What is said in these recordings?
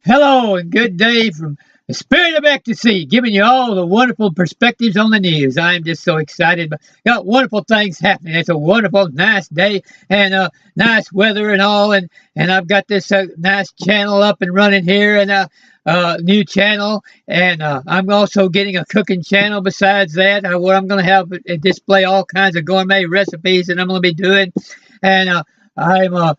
Hello and good day from the spirit of ecstasy, giving you all the wonderful perspectives on the news. I'm just so excited. But got wonderful things happening. It's a wonderful, nice day and nice weather and all. And I've got this nice channel up and running here and new channel. And I'm also getting a cooking channel besides that. Where I'm going to have it display all kinds of gourmet recipes that I'm going to be doing. And I'm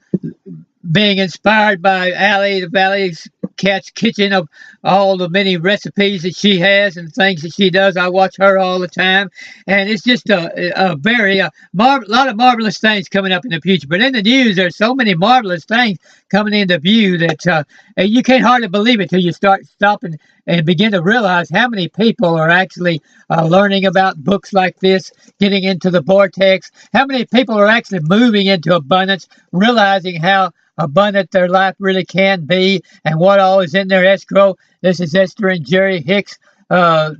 being inspired by Allie, the Valley's Cat's Kitchen, of all the many recipes that she has and things that she does. I watch her all the time, and it's just a very lot of marvelous things coming up in the future. But in the news, there's so many marvelous things coming into view that you can't hardly believe it till you start stopping and begin to realize how many people are actually learning about books like this, getting into the vortex, how many people are actually moving into abundance, realizing how abundant their life really can be and what all is in their escrow. This is Esther and Jerry Hicks, the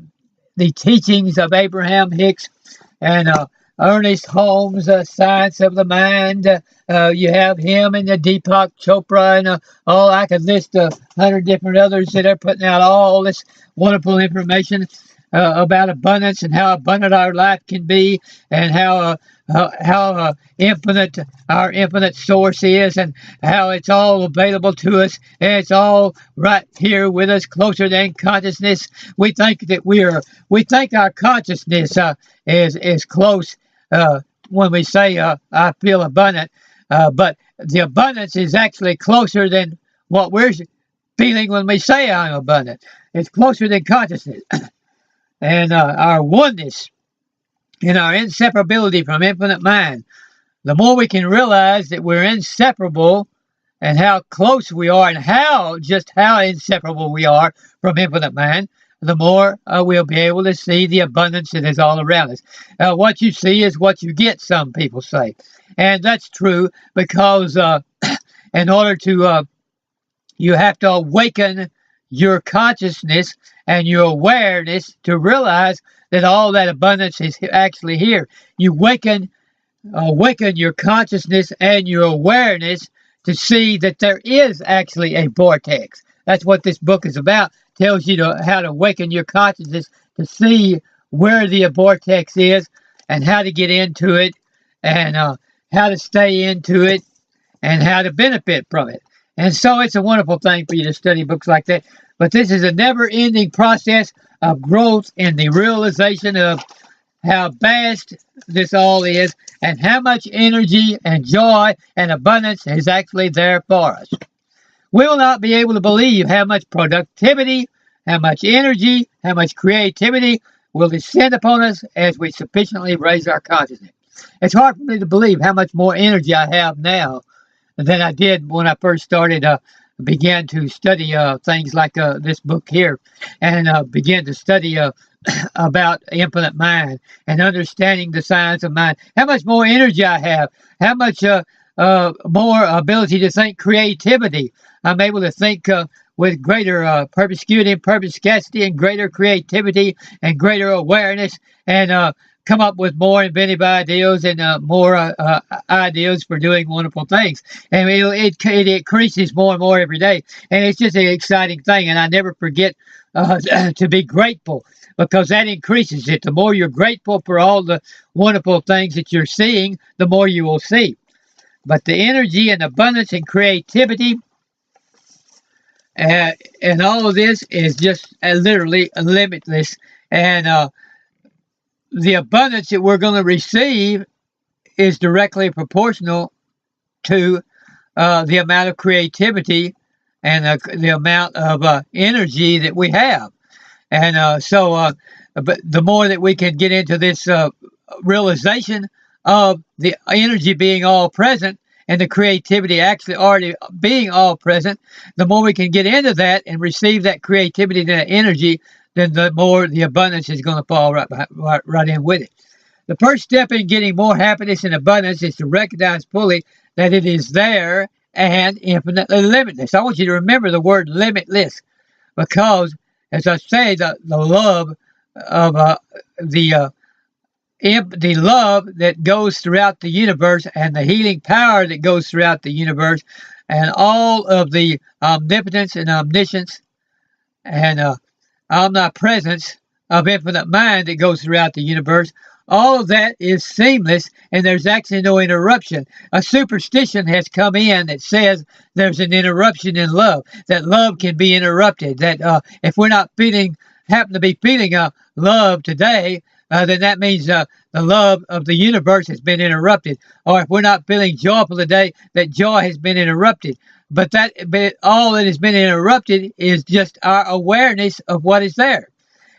teachings of Abraham Hicks, and Ernest Holmes, Science of the Mind. You have him and the Deepak Chopra and all. I could list 100 different others that are putting out all this wonderful information about abundance and how abundant our life can be, and how infinite our infinite source is, and how it's all available to us, and it's all right here with us, closer than consciousness. We think our consciousness is close when we say I feel abundant, but the abundance is actually closer than what we're feeling when we say I'm abundant. It's closer than consciousness. And our oneness and our inseparability from infinite mind. The more we can realize that we're inseparable and how close we are and how inseparable we are from infinite mind, the more we'll be able to see the abundance that is all around us. What you see is what you get, some people say. And that's true because in order to, you have to awaken your consciousness and your awareness to realize that all that abundance is actually here. You awaken your consciousness and your awareness to see that there is actually a vortex. That's what this book is about. Tells you how to awaken your consciousness to see where the vortex is and how to get into it, and how to stay into it, and how to benefit from it. And so it's a wonderful thing for you to study books like that. But this is a never-ending process of growth in the realization of how vast this all is and how much energy and joy and abundance is actually there for us. We will not be able to believe how much productivity, how much energy, how much creativity will descend upon us as we sufficiently raise our consciousness. It's hard for me to believe how much more energy I have now than I did when I first began to study things like this book here, and began to study about infinite mind and understanding the science of mind. How much more energy I have, how much more ability to think creativity. I'm able to think with greater perspicuity and perspicacity and greater creativity and greater awareness, and come up with more inventive ideas and more ideas for doing wonderful things. And it increases more and more every day. And it's just an exciting thing. And I never forget to be grateful, because that increases it. The more you're grateful for all the wonderful things that you're seeing, the more you will see. But the energy and abundance and creativity and all of this is just literally limitless. And the abundance that we're going to receive is directly proportional to the amount of creativity and the amount of energy that we have. And but the more that we can get into this realization of the energy being all present and the creativity actually already being all present, the more we can get into that and receive that creativity and that energy, then the more the abundance is going to fall right in with it. The first step in getting more happiness and abundance is to recognize fully that it is there and infinitely limitless. I want you to remember the word limitless, because, as I say, the love of the love that goes throughout the universe and the healing power that goes throughout the universe and all of the omnipotence and omniscience and omnipresence of infinite mind that goes throughout the universe. All of that is seamless, and there's actually no interruption. A superstition has come in that says there's an interruption in love, that love can be interrupted, that if we're not happen to be feeling love today, then that means the love of the universe has been interrupted. Or if we're not feeling joyful today, that joy has been interrupted. But all that has been interrupted is just our awareness of what is there.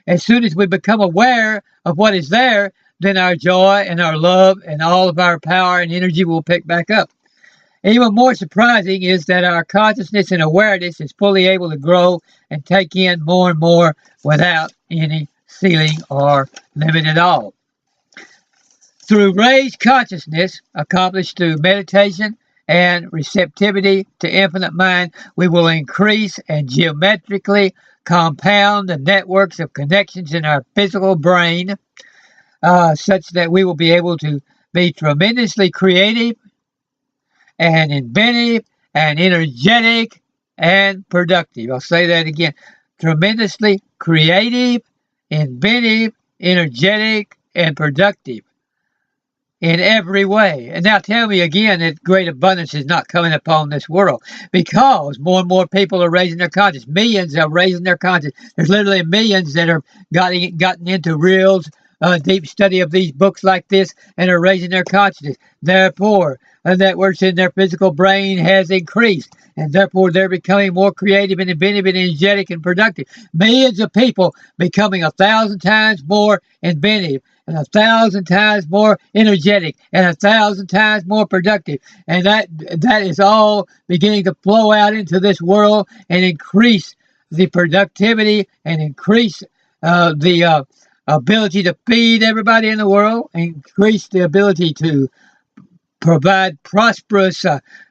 As soon as we become aware of what is there, then our joy and our love and all of our power and energy will pick back up. Even more surprising is that our consciousness and awareness is fully able to grow and take in more and more without any ceiling or limit at all. Through raised consciousness, accomplished through meditation and receptivity to infinite mind, we will increase and geometrically compound the networks of connections in our physical brain, such that we will be able to be tremendously creative and inventive and energetic and productive. I'll say that again. Tremendously creative, inventive, energetic, and productive in every way. And now tell me again that great abundance is not coming upon this world, because more and more people are raising their consciousness. Millions are raising their consciousness. There's literally millions that are gotten into real deep study of these books like this and are raising their consciousness. Therefore, the networks in their physical brain has increased, and therefore they're becoming more creative and inventive and energetic and productive. Millions of people becoming 1,000 times more inventive and 1,000 times more energetic and 1,000 times more productive. And that is all beginning to flow out into this world and increase the productivity and increase the ability to feed everybody in the world, increase the ability to provide prosperous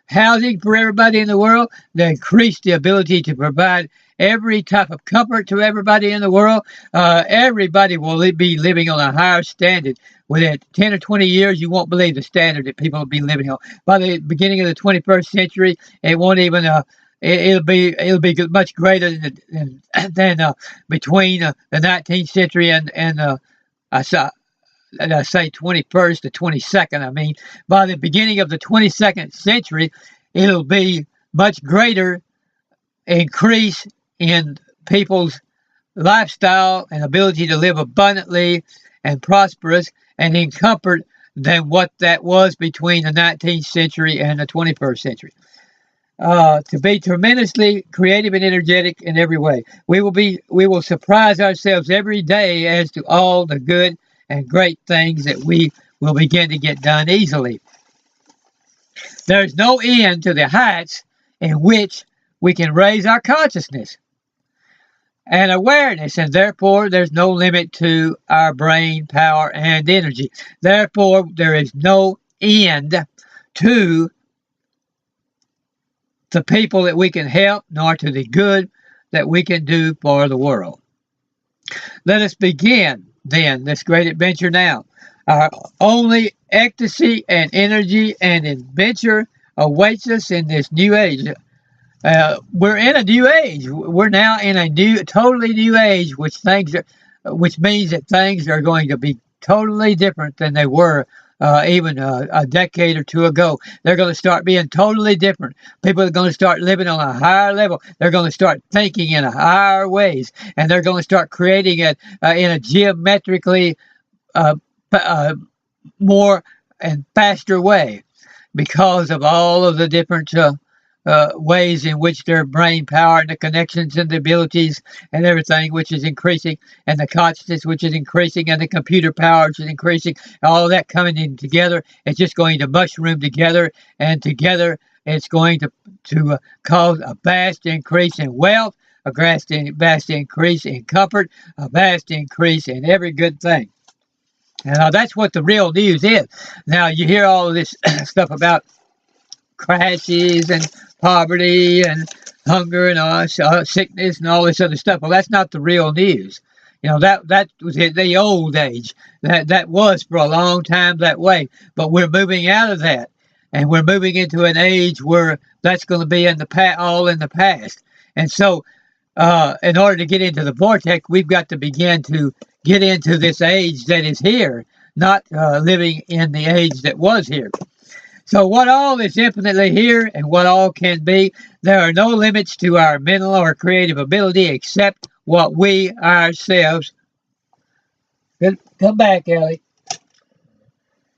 housing for everybody in the world, to increase the ability to provide every type of comfort to everybody in the world. Everybody will be living on a higher standard. Within 10 or 20 years, you won't believe the standard that people will be living on. By the beginning of the 21st century, it won't even it'll be much greater than between the 19th century and I say 21st to 22nd. I mean, by the beginning of the 22nd century, it'll be much greater increase in people's lifestyle and ability to live abundantly and prosperous and in comfort than what that was between the 19th century and the 21st century. To be tremendously creative and energetic in every way. We will surprise ourselves every day as to all the good and great things that we will begin to get done easily. There's no end to the heights in which we can raise our consciousness and awareness, and therefore there's no limit to our brain power and energy. Therefore, there is no end to the people that we can help, nor to the good that we can do for the world. Let us begin, then, this great adventure now. Our only ecstasy and energy and adventure awaits us in this new age. We're in a new age. We're now in a totally new age, which means that things are going to be totally different than they were even a decade or two ago. They're going to start being totally different. People are going to start living on a higher level. They're going to start thinking in a higher ways, and they're going to start creating it in a geometrically more and faster way, because of all of the different ways in which their brain power and the connections and the abilities and everything which is increasing, and the consciousness which is increasing, and the computer power which is increasing, all of that coming in together. It's just going to mushroom together, and together it's going to cause a vast increase in wealth, a vast increase in comfort, a vast increase in every good thing. Now that's what the real news is. Now you hear all of this stuff about crashes and poverty and hunger and sickness and all this other stuff. Well, that's not the real news. You know, that was the old age. That was for a long time that way. But we're moving out of that. And we're moving into an age where that's going to be in the all in the past. And so, in order to get into the vortex, we've got to begin to get into this age that is here, not living in the age that was here. So what all is infinitely here and what all can be, there are no limits to our mental or creative ability except what we ourselves, come back, Ellie,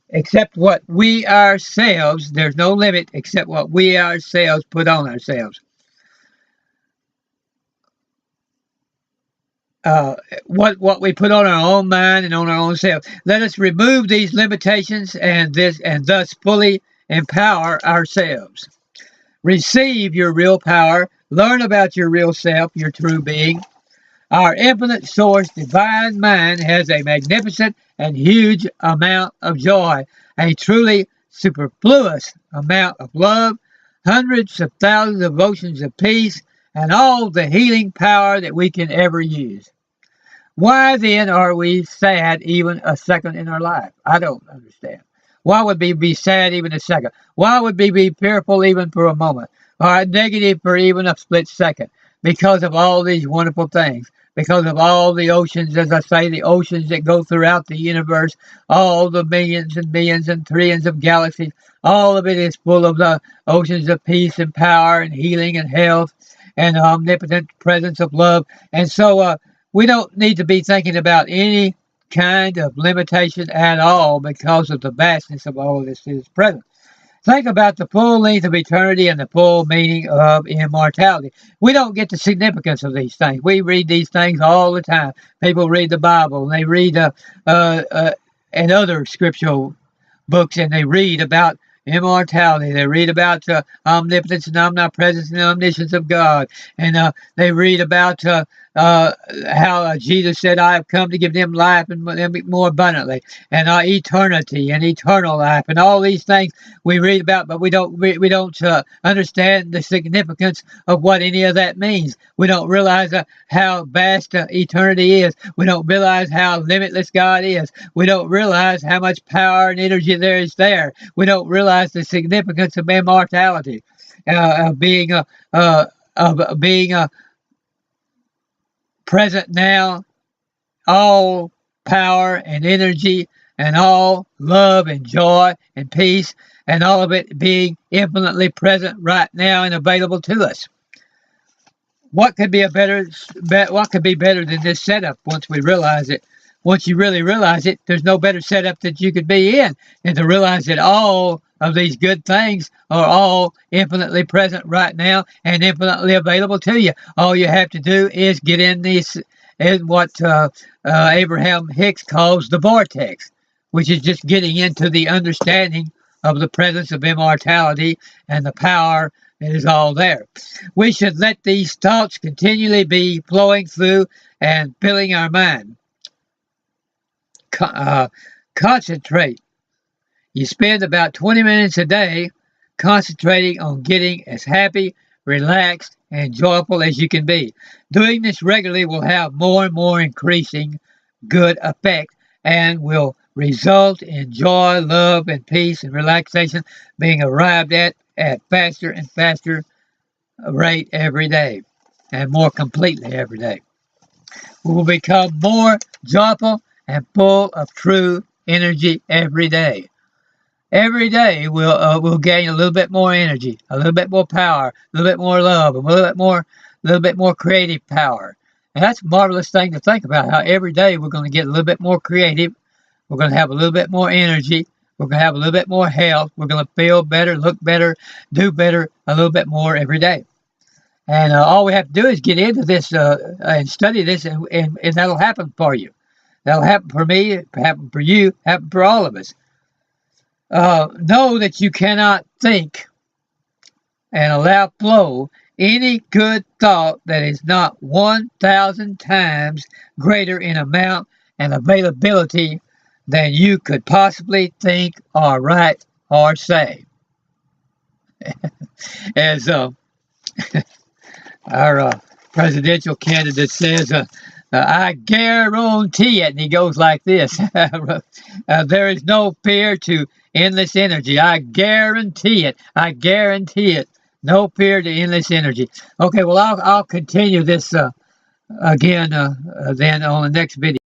except what we ourselves, there's no limit except what we ourselves put on ourselves. What we put on our own mind and on our own self. Let us remove these limitations and thus fully empower ourselves. Receive your real power. Learn about your real self, your true being. Our infinite source, divine mind, has a magnificent and huge amount of joy, a truly superfluous amount of love, hundreds of thousands of oceans of peace, and all the healing power that we can ever use. Why then are we sad even a second in our life? I don't understand. Why would we be sad even a second? Why would we be fearful even for a moment? Or negative for even a split second? Because of all these wonderful things. Because of all the oceans, as I say, the oceans that go throughout the universe, all the millions and billions and trillions of galaxies, all of it is full of the oceans of peace and power and healing and health and the omnipotent presence of love. And so we don't need to be thinking about any kind of limitation at all because of the vastness of all of this that is present. Think about the full length of eternity and the full meaning of immortality. We don't get the significance of these things. We read these things all the time. People read the Bible, and they read and other scriptural books, and they read about immortality. They read about omnipotence and omnipresence and omniscience of God. And they read about how Jesus said, I have come to give them life and more abundantly, and eternity and eternal life, and all these things we read about, but we don't understand the significance of what any of that means. We don't realize how vast eternity is. We don't realize how limitless God is. We don't realize how much power and energy there is there. We don't realize the significance of immortality, of being present now, all power and energy and all love and joy and peace, and all of it being infinitely present right now and available to us. What could be better than this setup once we realize it? Once you really realize it, there's no better setup that you could be in than to realize that all of these good things are all infinitely present right now and infinitely available to you. All you have to do is get in what Abraham Hicks calls the vortex, which is just getting into the understanding of the presence of immortality and the power that is all there. We should let these thoughts continually be flowing through and filling our mind. Concentrate. You spend about 20 minutes a day concentrating on getting as happy, relaxed, and joyful as you can be. Doing this regularly will have more and more increasing good effect and will result in joy, love, and peace and relaxation being arrived at faster and faster rate every day and more completely every day. We will become more joyful and full of true energy every day. Every day we'll gain a little bit more energy, a little bit more power, a little bit more love, a little bit more creative power. And that's a marvelous thing to think about, how every day we're going to get a little bit more creative, we're going to have a little bit more energy, we're going to have a little bit more health, we're going to feel better, look better, do better a little bit more every day. And all we have to do is get into this and study this, and that'll happen for you. That'll happen for me, happen for you, happen for all of us. Know that you cannot think and allow flow any good thought that is not 1,000 times greater in amount and availability than you could possibly think or write or say. As our presidential candidate says, I guarantee it. And he goes like this. There is no fear to endless energy. I guarantee it. I guarantee it. No fear to endless energy. Okay, well, I'll continue this again then on the next video.